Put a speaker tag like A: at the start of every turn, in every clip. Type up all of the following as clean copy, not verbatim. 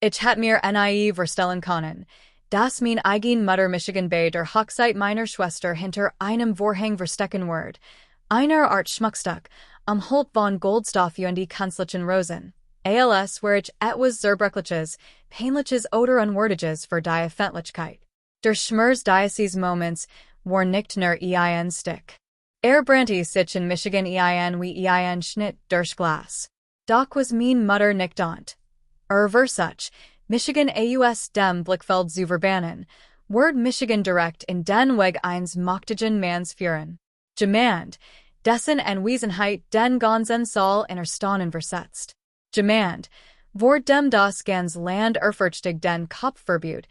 A: Ich hat mir nie verstellen können. Das mein eigen Mutter Michigan bei der Hochzeit meiner Schwester hinter einem Vorhang verstecken Word. Einer Art Schmuckstück, Holt von Goldstoff und Kanzlichen Rosen. Als where ich etwas zerbrechliches, peinliches oder unwordiges für die Öffentlichkeit. Der Schmers Diocese Moments, war nicht nur ein Stick. Brannte sich in Michigan wie ein Schnitt durch Glas. Doch was mein Mutter nicht ont. Versuch, Michigan aus dem Blickfeld zu verbannen, Word Michigan direkt in den Weg eines machtigen Mans führen. Demand, dessen Anwesenheit den ganzen Saal in Erstaunen versetzt. Demand, vor dem das ganz Land erfurchtig den Kopf verbot,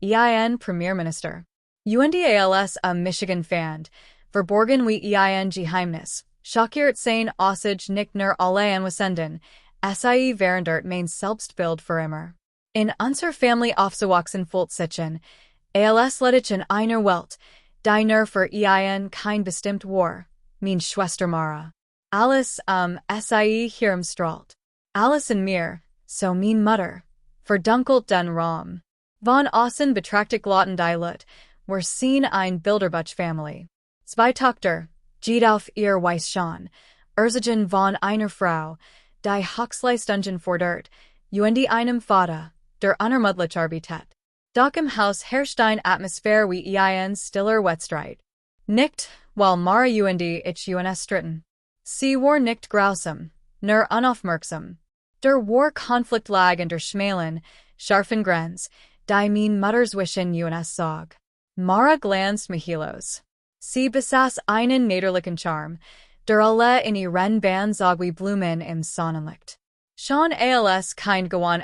A: Premierminister. UNDALS Michigan fand, verborgen wie Geheimnis, schockiert sein Aussage nicht nur allein Wissenden, verandert mein Selbstbild für immer. In unser Family aufzuwachsen fühlt sich als ledig in einer Welt, die nur für kein bestimmt war, mein Schwester Mara. Alles hier strahlt. Alles in mir, so mein Mutter, verdunkelt den Raum. Von außen betrachtet glatten die Lut, wir sehen ein Bilderbuch-Family. Zwei Tochter, geht auf ihr Weiß schon, Ursagen von einer Frau, die Hochleistungen fordert, und einem Vater, der unermüdlich arbeitet. Doch im Haus herrscht eine Atmosphäre wie stiller Wettstreit. Nicht, weil Mara und ich uns stritten. Sie war nicht grausam, nur unaufmerksam. Der war Konflikt lag in der schmalen, scharfen Grenz, die mein Mutters Wischen uns sog. Mara glänzt Mihilos. Sie besaß einen näderlichen Charme, der alle in ihren Band sog wie Blumen im Sonnenlicht. Schon als kein Gewan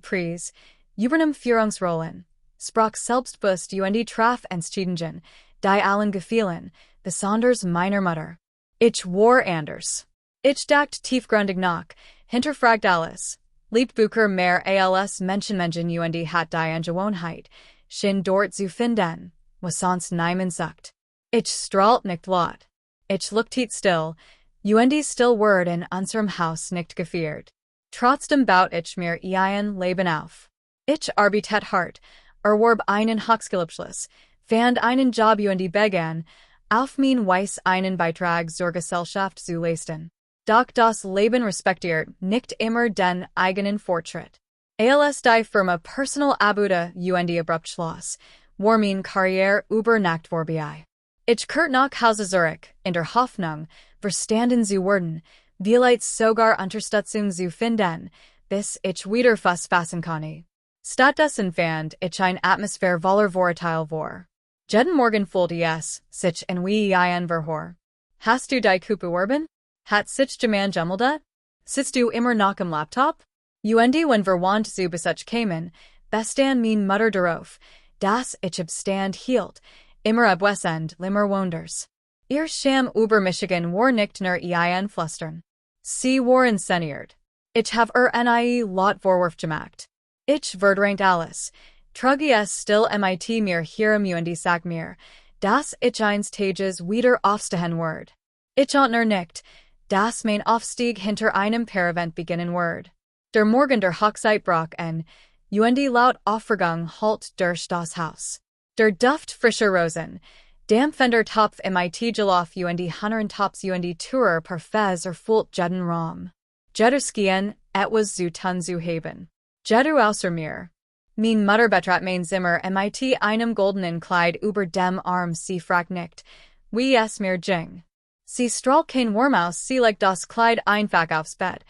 A: Preis, übernahm Führungsrollen, sprach selbstbewusst und traf Entscheidungen, die allen gefielen, besonders meiner Mutter. Ich war anders. Ich dacht tiefgründig nach, hinterfragt alles, liebt Bucher mehr als Menschen und hat die Angewohnheit, schien dort zu finden, was sonst niemand sagt. Ich strahlt nicht laut. Ich luckte still, und still Word in unserem Haus nicht gefeiert. Trotzdem baut ich mir ein Leben auf. Ich arbeitet hart, erwarb einen Hochschulabschluss, fand einen Job und begann, auf mein Weiß einen Beitrag zur Gesellschaft zu leisten. Doch das Leben respektiert nicht immer den eigenen Fortschritt. Als die Firma Personal Abuda und abrupt schloss, war mein Karriere über Nacht vorbei. Ich kehrte nach Hause Zurich, in der Hoffnung, verstanden zu werden, vielleicht sogar Unterstützung zu finden, bis ich wieder Fuß fassen konnte. Stattdessen fand ich eine Atmosphäre voller Vorurteil vor. Jeden Morgen fühlte es sich in wie ein Verhör. Hast du die Kuppe erworben? Hat sich jemand gemeldet? Sitzt du immer noch am Laptop? Und wenn wir want zu Besuch kämen, bestand mein Mutter darauf, dass ich Abstand hielt, immer abwesend limmer Wonders. Ihr Scham über Michigan war nicht nur ein Flüstern. Sie war inszeniert. Ich habe nie Lot Vorwurf gemacht. Ich verdrängt alles. Trug es still mit mir hierum und sag mir, dass ich eines Tages wieder aufstehen werd. Ich nur nicht, dass mein Aufstieg hinter einem Paravent beginnen werd. Der Morgen der Hochzeit brach und laut Aufregung halt durch das Haus. Der Duft frischer Rosen, dampfender Topf Gelaufen und hunderen Tops und Tourer Parfums erfüllt jeden Raum. Jeder skien, etwas zu tun zu haben. Jeder außer mir. Mein Mutter betrat mein Zimmer mit einem goldenen Kleid über dem Arm, sie fragt nicht, wie es mir ging. Sie strahlt kein Warmaus, sie legt das Kleid einfach aufs Bett.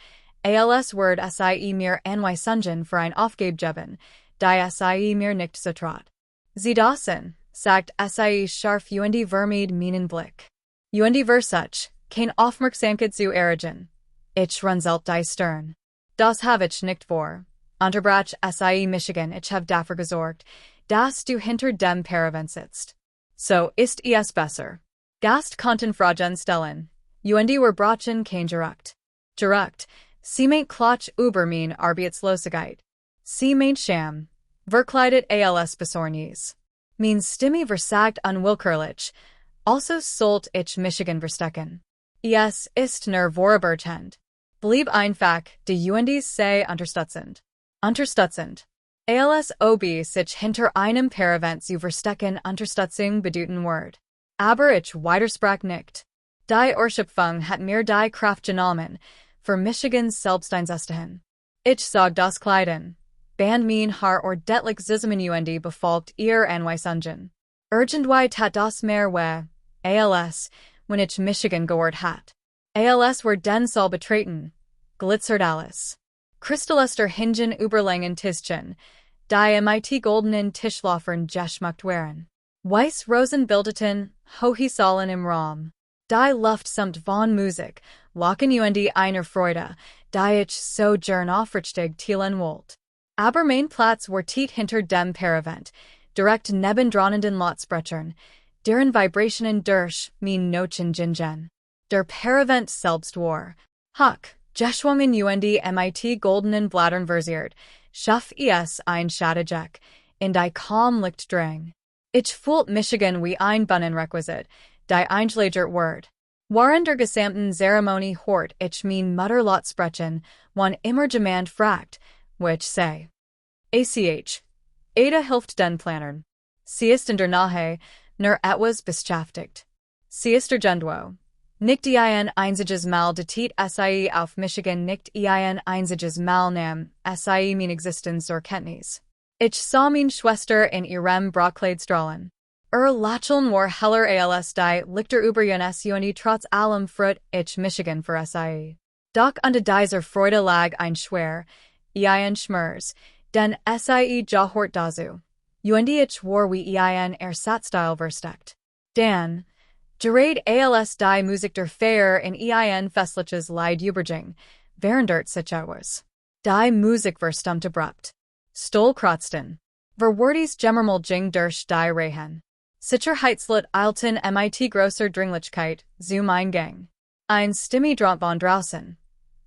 A: Als word mir Anweisungen für ein Aufgebgeben, die mir nicht so trat. Sie dassen, sagt scharf und vermied meinen Blick. Und Versuch, kein Aufmerksamkeit zu erregen. Ich runzelt die Stirn. Das habe ich nicht vor. Unterbrach Michigan, ich habe dafür gesorgt, dass du hinter dem Paravent sitzt. So ist es besser. Gast konnten Fragen stellen. Und wir brachen kein Gerucht. Sie meint Klotsch über mein Arbeitslosigkeit. Sie meint Scham. Verkleidet als Besorgnis. Mein Stimme versagt unwillkürlich. Also sollt ich Michigan verstecken. Es ist nur vorübergehend. Blieb einfach, die und sei unterstützend. Unterstützend. Als ob sich hinter einem Paravent zu verstecken Unterstützung bedeuten word. Aber ich widersprach nicht. Die Erschöpfung hat mir die Kraft genommen, für Michigans Selbsteinsätzchen. Ich sag das Kleiden. Band mein Haar ordentlich zusammenund befolgt ihr Anweisungen. Irgendwie tat das mehr weh, als, wenn ich Michigan gehört hat. Als were den Saal betreten, glitzert alles. Kristallester Hingen überlangen Tischchen, die mit goldenen Tischlaufern geschmückt waren. Weiss Rosen bildeten, Hochsäulen im Raum. Die Luft samt von Musik, locken einer Freude, die ich so gern aufrichtig teilen wollt. Aber mein Platz war tiet hinter dem Paravent, direkt neben dronenden Lotsbrechern, deren Vibrationen durch mein Nochen gingen. Der Paravent selbst war, Huck, geschwungen mit goldenen Blattern versiert, schaff es ein Schattejek, in die kaum Licht drang. Ich fühlt Michigan wie ein Bunnenrequisit, die einschlägert word. Waren der gesamten Zeremonie hort ich mein Mutter Lotsbrechen, wann immer jemand fragt, which say. Ada hilft den Plannern. Sie ist in der Nahe, nur etwas beschäftigt. Sie ist der Gendwo. Nicht ein einziges Mal detit sei auf Michigan nicht ein einziges Mal nam sei mein Existenz zur Kenntnis. Ich sah mein Schwester in ihrem Brautkleid strahlen. Lacheln war heller als die Lichter über und trotz allem freut ich Michigan für sei. Doch unter dieser Freude lag ein schwer, ein Schmerz, denn sei jahort dazu. Und ich war wie ein Ersatzteil versteckt. Dan, gerät als die Musik der Feier in ein festliches Lied überging, während sich etwas. Die Musik verstummte abrupt. Stolkratzten. Verwordies Gemmermal ging durch die Rehen. Sicherheitslet eilten mit grosser Dringlichkeit, zum Eingang. Ein Stimme dront von draußen.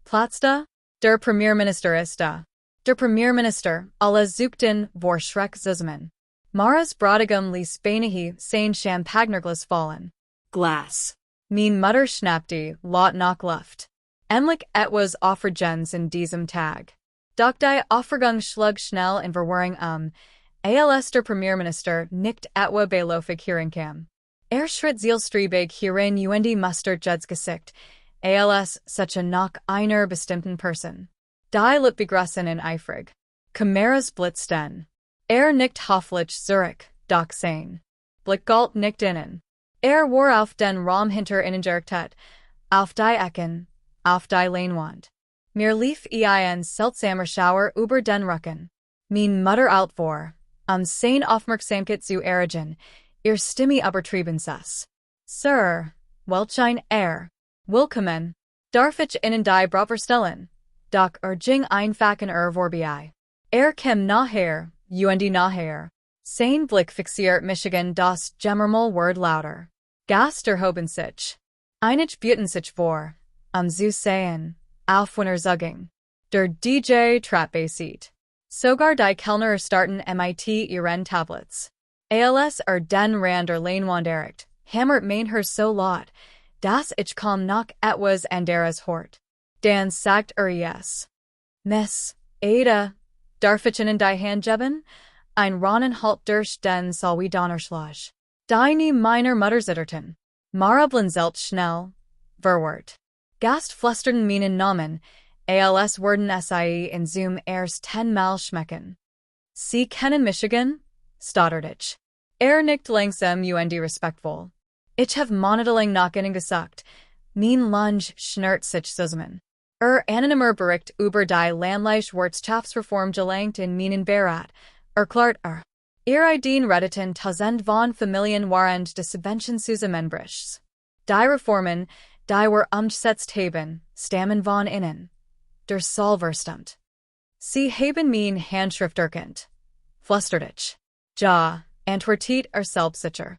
A: Platz da? Der Premierminister ist da. Der Premierminister, alle suchten vor Schreck zusammen. Maras Bradigam ließ beinahe sein Champagnerglas fallen. Glass. Mein Mutter schnappte, laut nach Luft. Endlich etwas Offergens in diesem Tag. Doch die Offergung schlug schnell in Verwirrung als der Premierminister nicht etwa beilofig hierenkam. Schritt zielstrebig hierin und mustert Juds Gesicht, als such nach einer bestimmten Person. Die Lipp begrüßen eifrig. Kameras blitzten. Nicht hofflich Zurich, doch sein. Blick galt nicht innen. War auf den Raum hinter ihnen gerückt, auf die Ecken, auf die Leinwand. Mir lief ein seltsamer Schauer über den Rücken. Mein Mutter alt vor, sein Aufmerksamkeit zu erregen, ihr Stimme übertrieben saß. Sir, welch willkommen. Darf ich Ihnen die Braut verstellen? Doch ging einfach vorbei. Kam nachher, und nachher. Sein Blick fixiert Michigan das Gemmermal word lauter. Gast erhoben sich. Einige buten sich vor, zu sehen, auf wenn zugging. Der DJ Trappe sieht. Sogar die Kellner starten mit ihren Tablets. Als den Rand der Leinwand erregt, hammert mein her so laut, dass ich kaum noch etwas anderes hort. Dan sagt yes. Miss, Ada, darf ich Ihnen die Hand geben? Ein Ronnen halt durch den Saal wie Donnerschlag. Die meiner Mutter zitterten. Mara blinzelt schnell. Verwort. Gast flusterten meinen Namen, als worden sei in Zoom erst 10-mal schmecken. Sie kennen Michigan? Stottert ich. Nickt langsam und respektvoll. Ich have monatelang nach ihnen gesagt. Mein Lunge schnürt sich zusammen. Anonymer Bericht über die landliche Wirtschaftsreform gelangt in meinen Berat. Klart Ihre Ideen reddeten tausend von Familien waren de Subvention zusammenbrichs. Die Reformen, die were umgesetzt haben, stammen von innen. Der Saal verstummt. Sie haben mein Handschrift erkannt. Flüstert ich. Ja, antwortet selbstsicher.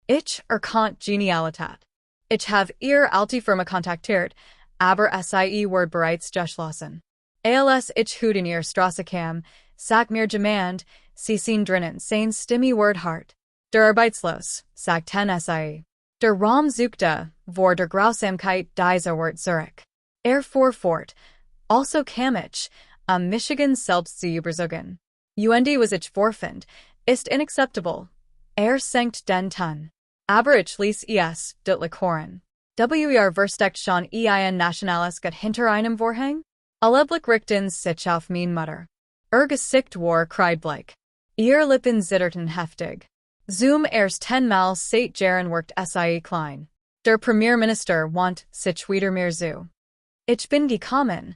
A: Ich erkannt Genialität. Ich have ihr alte Firma kontaktiert, aber sie word bereits geschlossen. Als ich hut in ihr Straße kam, sag mir jemand, sie sind drinnen, sein Stimme word hart. Der Arbeitslos, sagt sie. Der Raum suchte, vor der Grausamkeit dieser Wort Zurich. Fuhr fort, also kam ich, am Michigan selbst zu überzeugen. UND was ich vorfind, ist inacceptable. Senkt den Ton. Aber ich ließ es, deutlich hören. Versteckt schon ein nationales Gott hinter einem Vorhang? Alleblich richten sich auf mein Mutter. Gesicht war kreidbleich. Ihr Lippen zitterten heftig. Zum ersten Mal seit Jahren worked sie klein. Der Premierminister want sich wieder mehr zu. Ich bin gekommen,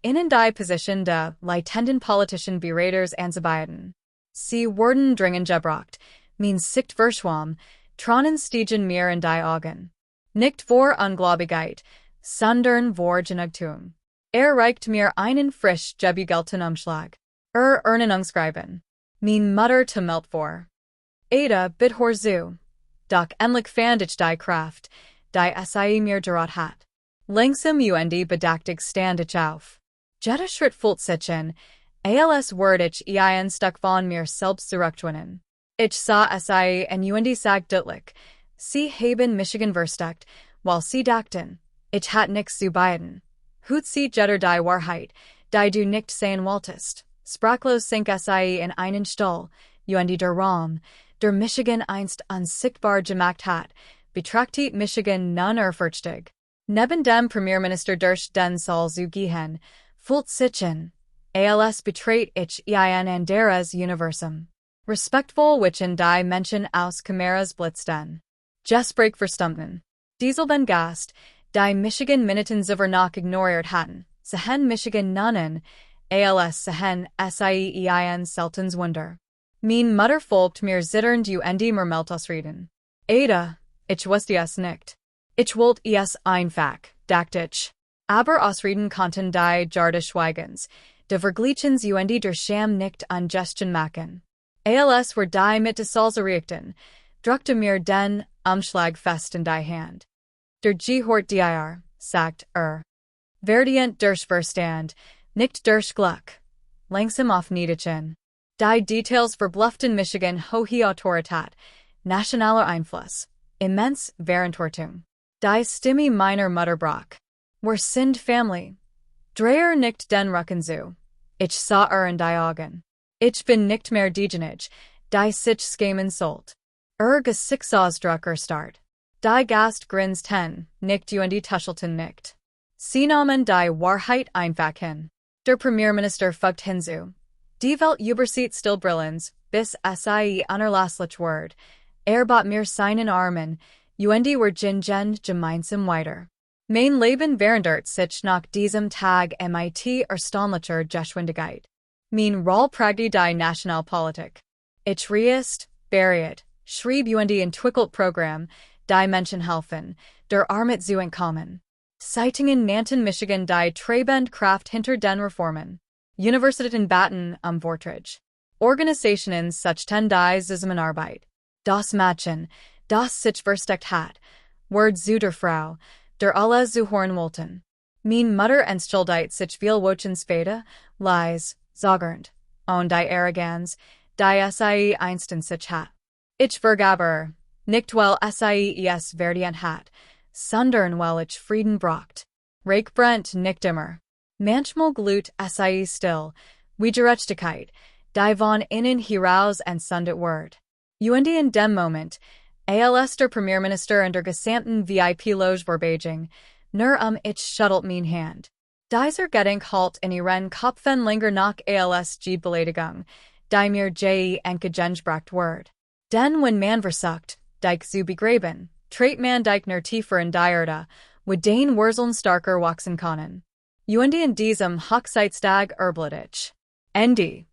A: in die Position de leitenden politischen Beraters anzubieten. Sie wurden dringend gebraucht, mein Sicht verschwam, tronen stiegen mir in die Augen. Nicht vor Ungläubigkeit, sondern vor Genugtuung. Reicht mir einen frisch gebegelten Umschlag. Ernennungsschreiben. Mein Mutter tumult vor. Ada bit zu. Doch endlich fand ich die Kraft, die sie mir gerat hat. Langsam und bedachtig stand ich auf. Jeder Schritt fühlt sich an, als word ich ein Stück von mir selbst zurückgewinnen. Ich sah sie und sagt deutlich, sie haben Michigan versteckt, while sie dachten, ich hat nix zu beiden. Hut sie jeder die Wahrheit, die du nicht sehen wolltest. Sprachlos sink sie in einen Stall, und der Raum, der Michigan einst unsichtbar gemacht hat, betrachtet Michigan nun erfurchtig. Neben dem Premierminister durch den Saal zu gehen, fühlt sich an, als betrete ich ein anderes Universum. Respektvoll wischen die Menschen aus Kameras blitzten. Gespräch verstummten. Dieselben Gast, die Michigan Minuten zuvor noch ignoriert hatten, sehen Michigan nunnen, als sehen sie ein seltens Wunder. Mein Mutter folgt mir zitternd und murmelt ausreden. Ada, ich wusste es nicht. Ich wollte es einfach, dachte ich. Aber ausreden konnten die Jarde Schweigens, de Vergleichens und der Scham nicht an Gestion machen. Als were die mit de Salzerichten, drückte mir den Umschlag fest in die Hand. Der Gehort dir, sagt Verdient durch Verstand, nicht durch Glück. Langsam auf Niederchen. Die Details verblufften Michigan hohe Autorität, nationaler Einfluss, immens Verantwortung. Die Stimme meiner Mutter brach. Wir sind Family. Dreher nicht den Rücken zu. Ich sah in die Augen. Ich bin nicht mehr diejenige, die sich schämen sollt. Gesichtsausdruck start. Die Gast grinst hin, nickt und die tuschelten nicht. Sie nahmen die Wahrheit einfach hin. Der Premierminister fugt hinzu. Die Welt übersieht still brillens, bis sie unerlasslich word. Bat mir seinen Armen, und wir gingen gemeinsam weiter. Mein Leben verändert sich nach diesem Tag mit erstaunlicher Geschwindigkeit. Mein Roll prägte die Nationalpolitik. Ich reist, beriet, schrieb und entwickelt Programm, die Menschen helfen, der Armut zu entkommen. Zeitungen nannten Michigan die treibende Kraft hinter den Reformen. Universitäten baten Vorträge. Organisationen suchten die Zusammenarbeit. Das Mädchen, das sich versteckt hat, ward zu der Frau, der alle zu hören wollten. Mein Mutter entschuldigt sich viel wochen später, leis, sagend, und die Arroganz, die sie einst in sich hat. Ich vergabe nicht weil sie es verdient hat, sondern weil ich Frieden bracht. Reich brennt nicht immer. Manchmal glut sie still, wie Gerechtigkeit, die von innen heraus entsundet word. Und in dem Moment, als der Premierminister und der gesamten VIP-Loge vor Beijing, nur ich schuttelt mein Hand. Dieser Gedenk halt in ihren Kopfen länger nach als die Beleidigung, die mir entgegengebracht word. Denn wenn man versucht, dich zu begraben, tret man dich nur tiefer in die Erde, wo den Wurzeln starker wachsen können. Und in diesem Hochzeitstag erblit ich. Ende.